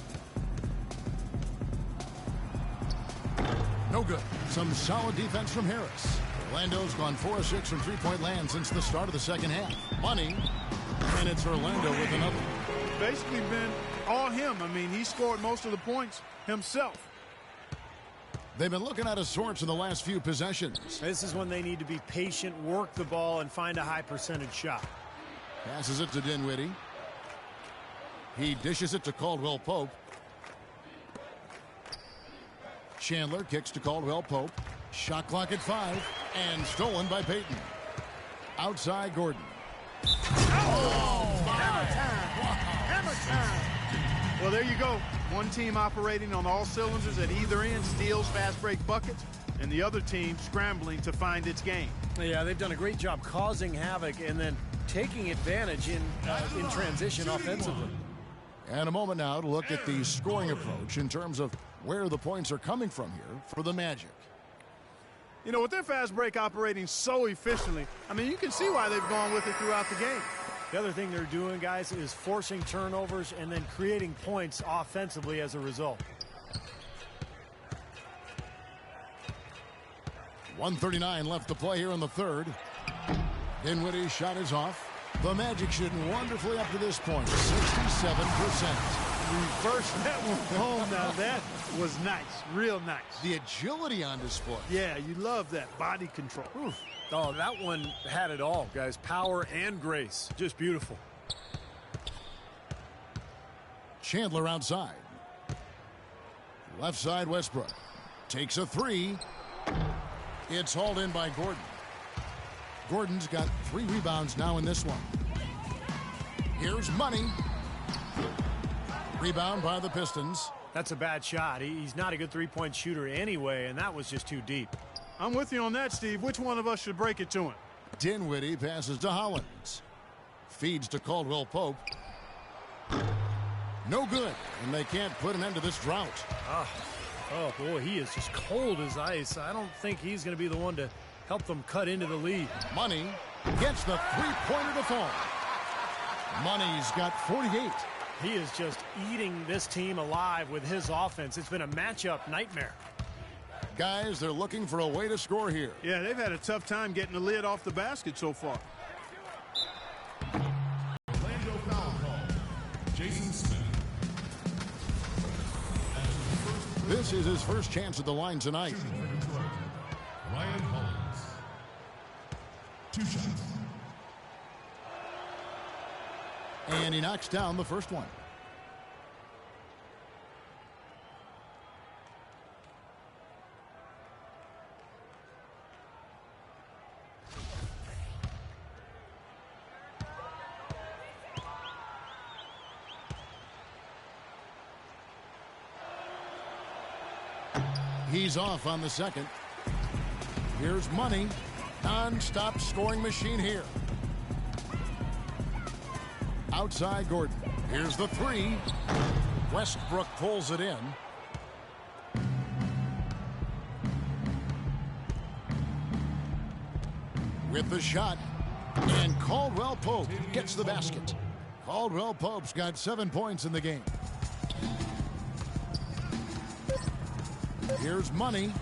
No good. Some solid defense from Harris. Orlando's gone 4 of 6 from three-point land since the start of the second half. Money. And it's Orlando with another. Basically been all him. I mean, he scored most of the points himself. They've been looking out of sorts in the last few possessions. This is when they need to be patient, work the ball, and find a high percentage shot. Passes it to Dinwiddie. He dishes it to Caldwell Pope. Chandler kicks to Caldwell Pope. Shot clock at 5. And stolen by Payton. Outside Gordon. Oh, hammer time. Hammer time. Well, there you go. One team operating on all cylinders at either end, steals, fast break buckets, and the other team scrambling to find its game. Yeah, they've done a great job causing havoc and then taking advantage in transition offensively. And a moment now to look at the scoring approach in terms of where the points are coming from here for the Magic. You know, with their fast break operating so efficiently, I mean, you can see why they've gone with it throughout the game. The other thing they're doing, guys, is forcing turnovers and then creating points offensively as a result. 1:39 left to play here in the third. Dinwiddie's shot is off. The Magic shooting wonderfully up to this point, 67%. Reverse that one home. Now that was nice, real nice. The agility on display. Yeah, you love that body control. Oof. Oh, that one had it all, guys. Power and grace. Just beautiful. Chandler outside. Left side Westbrook. Takes a 3. It's hauled in by Gordon. Gordon's got 3 rebounds now in this one. Here's Money. Rebound by the Pistons. That's a bad shot. He's not a good three-point shooter anyway, and that was just too deep. I'm with you on that, Steve. Which one of us should break it to him? Dinwiddie passes to Hollins. Feeds to Caldwell Pope. No good, and they can't put an end to this drought. Oh, boy, he is just cold as ice. I don't think he's going to be the one to help them cut into the lead. Money gets the three-pointer to fall. Money's got 48. He is just eating this team alive with his offense. It's been a matchup nightmare. Guys, they're looking for a way to score here. Yeah, they've had a tough time getting the lid off the basket so far. Orlando foul call. Jason Smith. This is his first chance at the line tonight. Ryan Hollins. 2 shots. And he knocks down the first one. He's off on the second. Here's Money. Non-stop scoring machine here. Outside Gordon. Here's the 3. Westbrook pulls it in. With the shot. And Caldwell Pope gets the basket. Caldwell Pope's got 7 points in the game. Here's Money.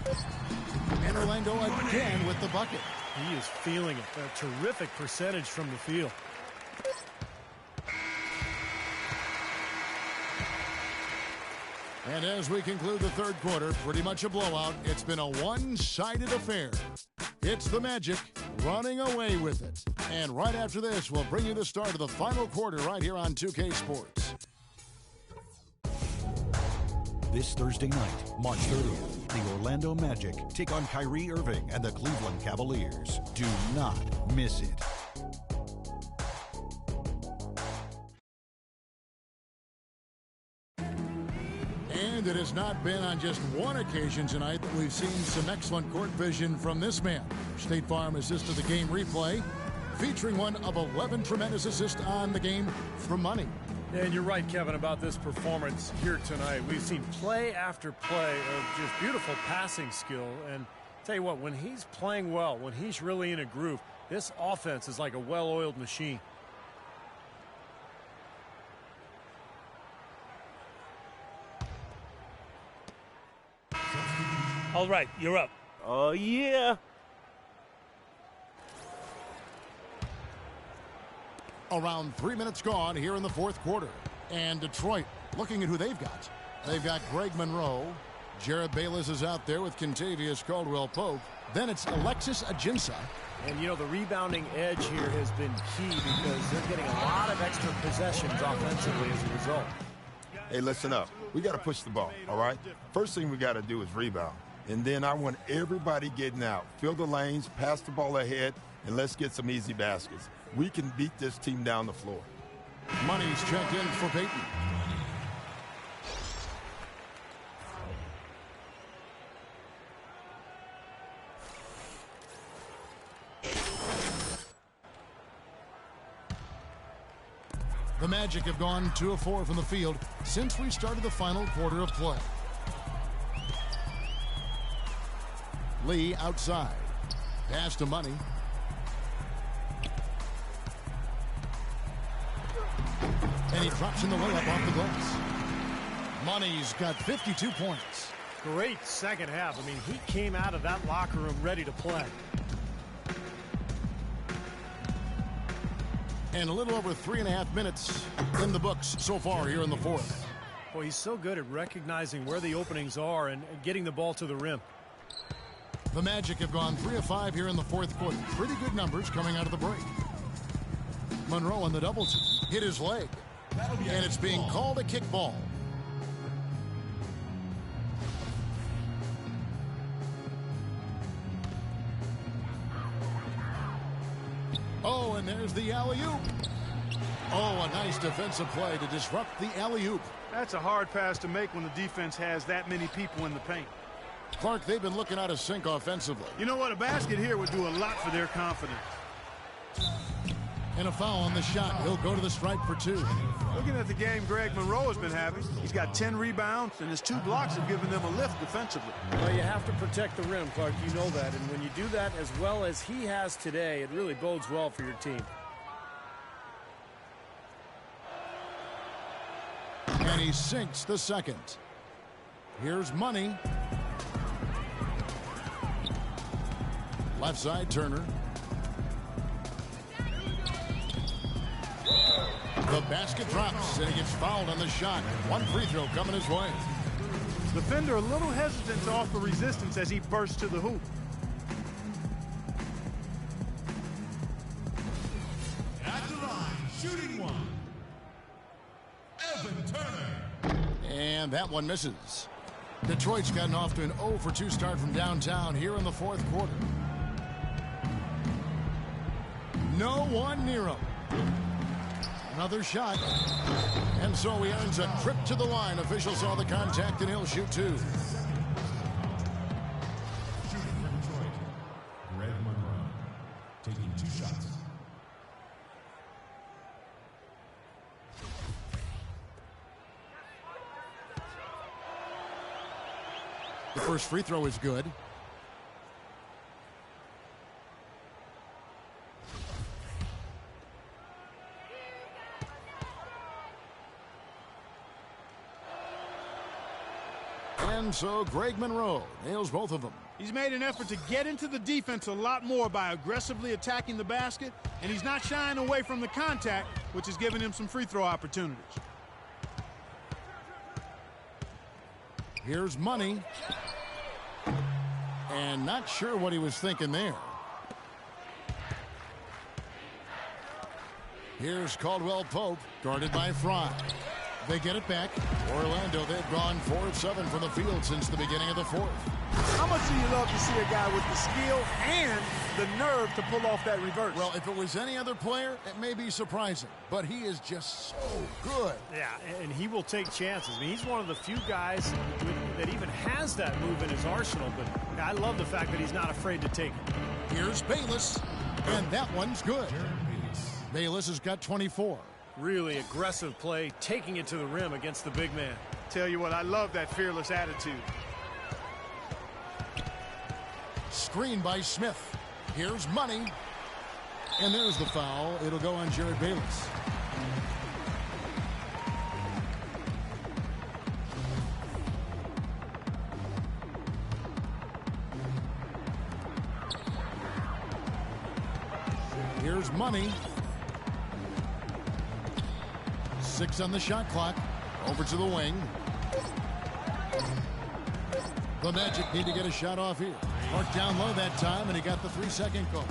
And Orlando again with the bucket. He is feeling it. A terrific percentage from the field. And as we conclude the third quarter, pretty much a blowout. It's been a one-sided affair. It's the Magic running away with it. And right after this, we'll bring you the start of the final quarter right here on 2K Sports. This Thursday night, March 30th, the Orlando Magic take on Kyrie Irving and the Cleveland Cavaliers. Do not miss it. And it has not been on just one occasion tonight that we've seen some excellent court vision from this man. State Farm assisted the game replay, featuring one of 11 tremendous assists on the game from Money. And you're right, Kevin, about this performance here tonight. We've seen play after play of just beautiful passing skill. And tell you what, when he's playing well, when he's really in a groove, this offense is like a well-oiled machine. All right, you're up. Oh, yeah. Around 3 minutes gone here in the fourth quarter. And Detroit, looking at who they've got. They've got Greg Monroe. Jared Bayless is out there with Kentavious Caldwell-Pope. Then it's Alexis Ajinça. And, you know, the rebounding edge here has been key because they're getting a lot of extra possessions offensively as a result. Hey, listen up. We got to push the ball, all right? First thing we got to do is rebound. And then I want everybody getting out. Fill the lanes, pass the ball ahead, and let's get some easy baskets. We can beat this team down the floor. Money's checked in for Peyton. The Magic have gone 2 of 4 from the field since we started the final quarter of play. Lee outside. Pass to Money. And he drops in the layup off the glass. Money's got 52 points. Great second half. I mean, he came out of that locker room ready to play. And a little over 3.5 minutes in the books so far here in the fourth. Boy, he's so good at recognizing where the openings are and getting the ball to the rim. The Magic have gone 3 of 5 here in the fourth quarter. Pretty good numbers coming out of the break. Monroe on the double team. Hit his leg. And it's being called a kickball. Oh, and there's the alley-oop. Oh, a nice defensive play to disrupt the alley-oop. That's a hard pass to make when the defense has that many people in the paint. Clark, they've been looking out of sync offensively. You know what? A basket here would do a lot for their confidence. And a foul on the shot. He'll go to the stripe for 2. Looking at the game Greg Monroe has been having, he's got 10 rebounds, and his 2 blocks have given them a lift defensively. Well, you have to protect the rim, Clark. You know that. And when you do that as well as he has today, it really bodes well for your team. And he sinks the second. Here's Money. Left side, Turner. The basket drops, and he gets fouled on the shot. 1 free throw coming his way. Defender a little hesitant to offer resistance as he bursts to the hoop. At the line, shooting 1. Evan Turner. And that one misses. Detroit's gotten off to an 0 for 2 start from downtown here in the fourth quarter. No one near him. Another shot. And so he earns a trip to the line. Officials saw the contact, and he'll shoot 2. Shooting for Detroit, Greg Monroe, taking 2 shots. The first free throw is good. And And so Greg Monroe nails both of them. He's made an effort to get into the defense a lot more by aggressively attacking the basket, and he's not shying away from the contact, which is giving him some free throw opportunities. Here's Money. And not sure what he was thinking there. Here's Caldwell Pope, guarded by Fry. They get it back. Orlando, they've gone 4 of 7 from the field since the beginning of the fourth. How much do you love to see a guy with the skill and the nerve to pull off that reverse? Well, if it was any other player, it may be surprising, but he is just so good. Yeah, and he will take chances. I mean, he's one of the few guys that even has that move in his arsenal, but I love the fact that he's not afraid to take it. Here's Bayless, and that one's good. Bayless has got 24. Really aggressive play, taking it to the rim against the big man. Tell you what, I love that fearless attitude. Screen by Smith. Here's Money. And there's the foul. It'll go on Jared Bayless. Here's Money. 6 on the shot clock. Over to the wing. The Magic need to get a shot off here. Marked down low that time, and he got the 3-second call.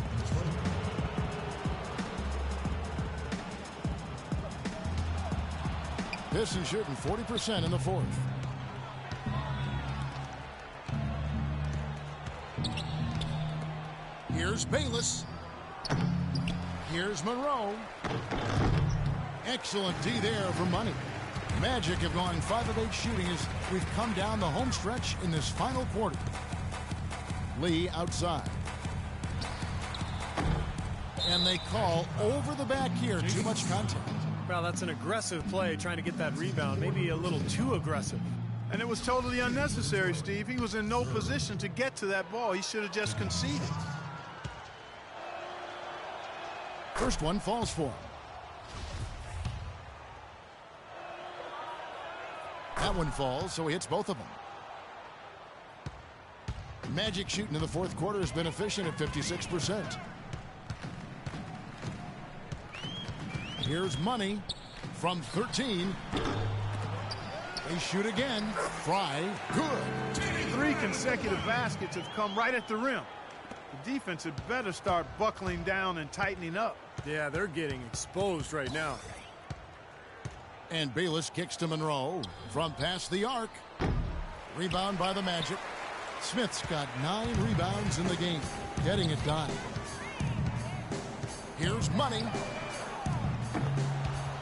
Pistons shooting 40% in the fourth. Here's Bayless. Here's Monroe. Excellent D there for Money. Magic have gone 5 of 8 shooting as we've come down the home stretch in this final quarter. Lee outside. And they call over the back here. Too much contact. Well, that's an aggressive play, trying to get that rebound. Maybe a little too aggressive. And it was totally unnecessary, Steve. He was in no position to get to that ball. He should have just conceded. First one falls for him. That one falls, so he hits both of them. Magic shooting in the fourth quarter has been efficient at 56%. Here's Money from 13. They shoot again. Fry, good. 3 consecutive baskets have come right at the rim. The defense had better start buckling down and tightening up. Yeah, they're getting exposed right now. And Bayless kicks to Monroe from past the arc. Rebound by the Magic. Smith's got 9 rebounds in the game, getting it done. Here's Money.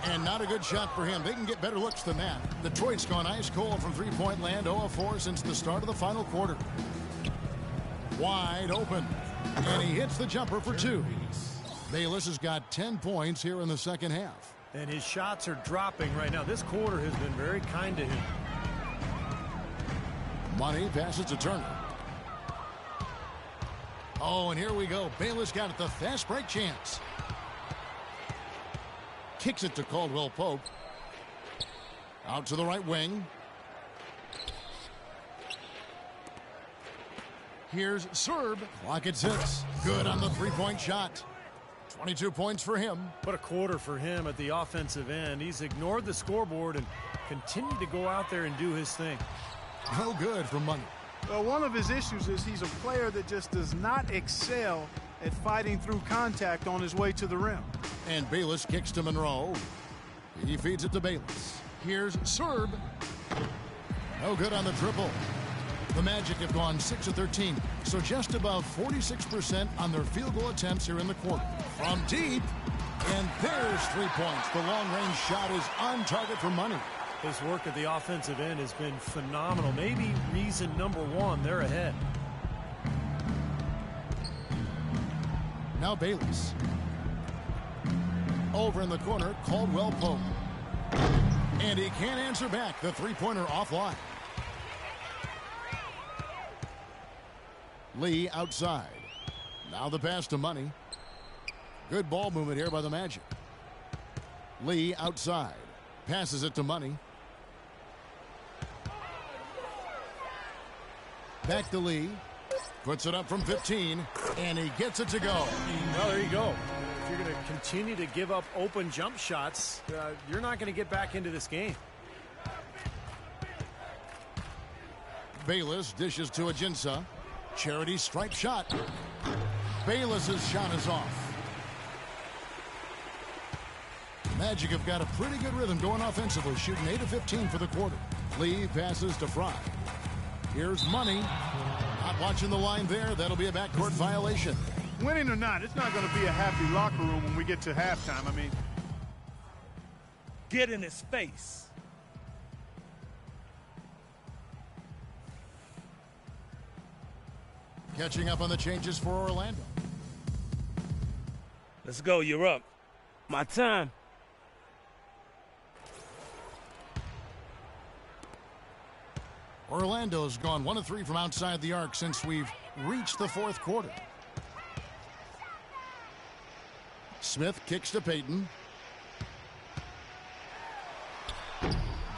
And not a good shot for him. They can get better looks than that. Detroit's gone ice cold from three-point land, 0 of 4 since the start of the final quarter. Wide open. And he hits the jumper for 2. Bayless has got 10 points here in the second half. And his shots are dropping right now. This quarter has been very kind to him. Money passes to Turner. Oh, and here we go. Bayless got it, the fast break chance. Kicks it to Caldwell Pope. Out to the right wing. Here's Serb. Clock at 6. Good on the three-point shot. 22 points for him. What a quarter for him at the offensive end. He's ignored the scoreboard and continued to go out there and do his thing. No good for Money. Well, one of his issues is he's a player that just does not excel at fighting through contact on his way to the rim. And Bayless kicks to Monroe. He feeds it to Bayless. Here's Serb. No good on the triple. The Magic have gone 6 of 13, so just about 46% on their field goal attempts here in the quarter. From deep, and there's 3 points. The long-range shot is on target for Money. His work at the offensive end has been phenomenal. Maybe reason number 1, they're ahead. Now Bayless. Over in the corner, Caldwell Pope. And he can't answer back. The three-pointer offline. Lee outside. Now the pass to Money. Good ball movement here by the Magic. Lee outside. Passes it to Money. Back to Lee. Puts it up from 15, and he gets it to go. Well, there you go. If you're going to continue to give up open jump shots, you're not going to get back into this game. Bayless dishes to Ajinça. Charity stripe shot. Bayless's shot is off. Magic have got a pretty good rhythm going offensively, shooting 8 of 15 for the quarter. Lee passes to Fry. Here's Money. Not watching the line there. That'll be a backcourt violation. Winning or not, it's not going to be a happy locker room when we get to halftime. I mean, get in his face. Catching up on the changes for Orlando. Let's go. You're up. My time. Orlando's gone 1 of 3 from outside the arc since we've reached the fourth quarter. Smith kicks to Payton.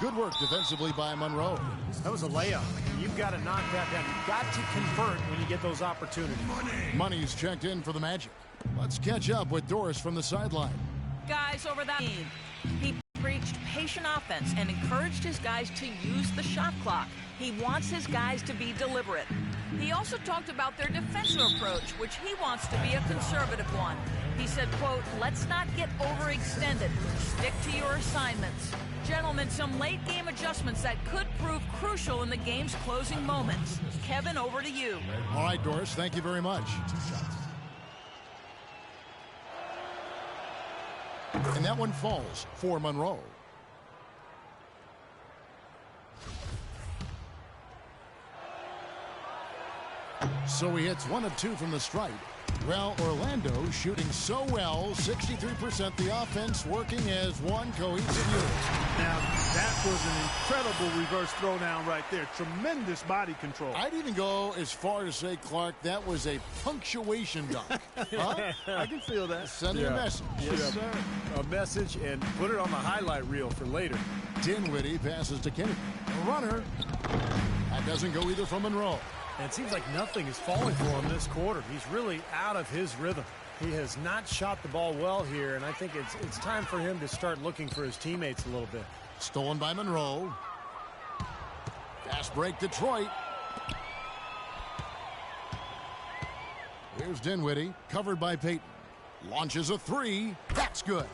Good work defensively by Monroe. That was a layup. You've got to knock that down. You've got to convert when you get those opportunities. Money's checked in for the Magic. Let's catch up with Doris from the sideline. Guys over that team. He preached patient offense and encouraged his guys to use the shot clock. He wants his guys to be deliberate. He also talked about their defensive approach, which he wants to be a conservative one. He said, quote, let's not get overextended. Stick to your assignments. Gentlemen, some late game adjustments that could prove crucial in the game's closing moments. Kevin, over to you. All right, Doris, thank you very much. And that one falls for Monroe. So he hits 1 of 2 from the stripe. Well, Orlando shooting so well, 63%, the offense working as one cohesive unit. Now, that was an incredible reverse throwdown right there. Tremendous body control. I'd even go as far to say, Clark, that was a punctuation dunk. Huh? I can feel that. Send a message. Yes, sir. A message and put it on the highlight reel for later. Dinwiddie passes to Kennedy. A runner. That doesn't go either from Monroe. And it seems like nothing is falling for him this quarter. He's really out of his rhythm. He has not shot the ball well here, and I think it's time for him to start looking for his teammates a little bit. Stolen by Monroe. Fast break, Detroit. Here's Dinwiddie, covered by Payton. Launches a 3. That's good.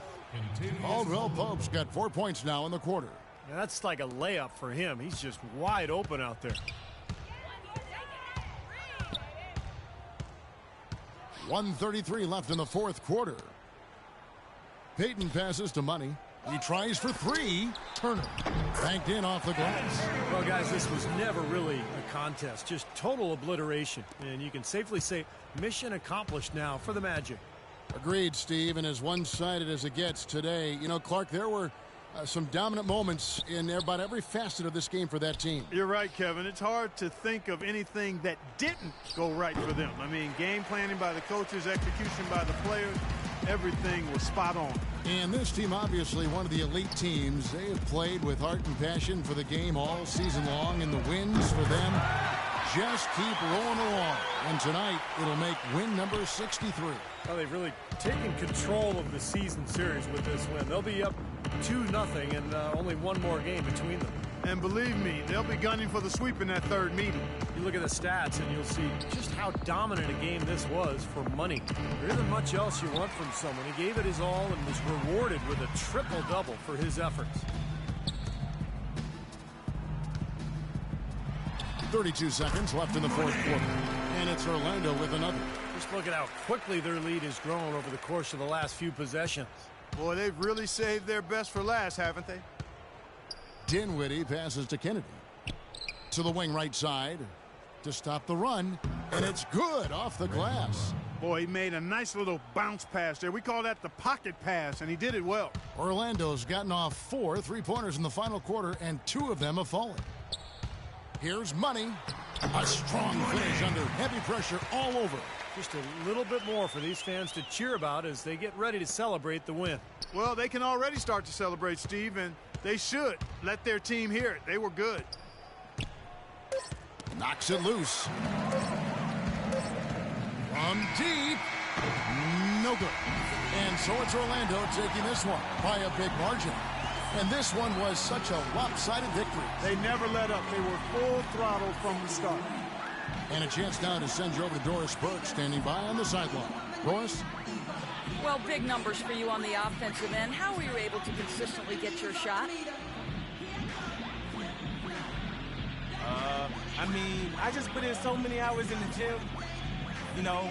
Caldwell Pope's got 4 points now in the quarter. Yeah, that's like a layup for him. He's just wide open out there. 1:33 left in the fourth quarter. Payton passes to Money. He tries for 3. Turner banked in off the glass. Well, guys, this was never really a contest. Just total obliteration. And you can safely say mission accomplished now for the Magic. Agreed, Steve, and as one-sided as it gets today. You know, Clark, there were some dominant moments in about every facet of this game for that team. You're right, Kevin. It's hard to think of anything that didn't go right for them. I mean, game planning by the coaches, execution by the players, everything was spot on. And this team, obviously one of the elite teams. They have played with heart and passion for the game all season long, and the wins for them just keep rolling along. And tonight, it'll make win number 63. Well, they've really taken control of the season series with this win. They'll be up 2-0 and only one more game between them. And believe me, they'll be gunning for the sweep in that third meeting. You look at the stats and you'll see just how dominant a game this was for Money. There isn't much else you want from someone. He gave it his all and was rewarded with a triple-double for his efforts. 32 seconds left in the fourth quarter. And it's Orlando with another. Just look at how quickly their lead has grown over the course of the last few possessions. Boy, they've really saved their best for last, haven't they? Dinwiddie passes to Kennedy. To the wing right side to stop the run. And it's good off the glass. Boy, he made a nice little bounce pass there. We call that the pocket pass, and he did it well. Orlando's gotten off 4 3-pointers in the final quarter, and 2 of them have fallen. Here's Money. A strong finish under heavy pressure all over. Just a little bit more for these fans to cheer about as they get ready to celebrate the win. Well, they can already start to celebrate, Steve, and they should let their team hear it. They were good. Knocks it loose. From deep. No good. And so it's Orlando taking this one by a big margin. And this one was such a lopsided victory. They never let up. They were full throttle from the start. And a chance now to send you over to Doris Burke, standing by on the sideline. Doris? Well, big numbers for you on the offensive end. How were you able to consistently get your shot? I mean, I just put in so many hours in the gym, you know,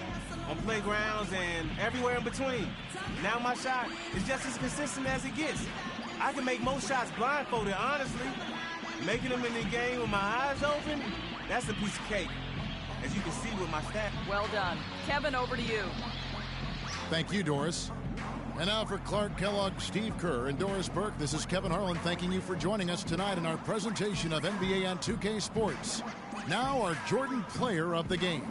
on playgrounds and everywhere in between. Now my shot is just as consistent as it gets. I can make most shots blindfolded, honestly. Making them in the game with my eyes open, that's a piece of cake, as you can see with my stats. Well done. Kevin, over to you. Thank you, Doris. And now for Clark Kellogg, Steve Kerr, and Doris Burke, this is Kevin Harlan thanking you for joining us tonight in our presentation of NBA on 2K Sports. Now our Jordan Player of the Game.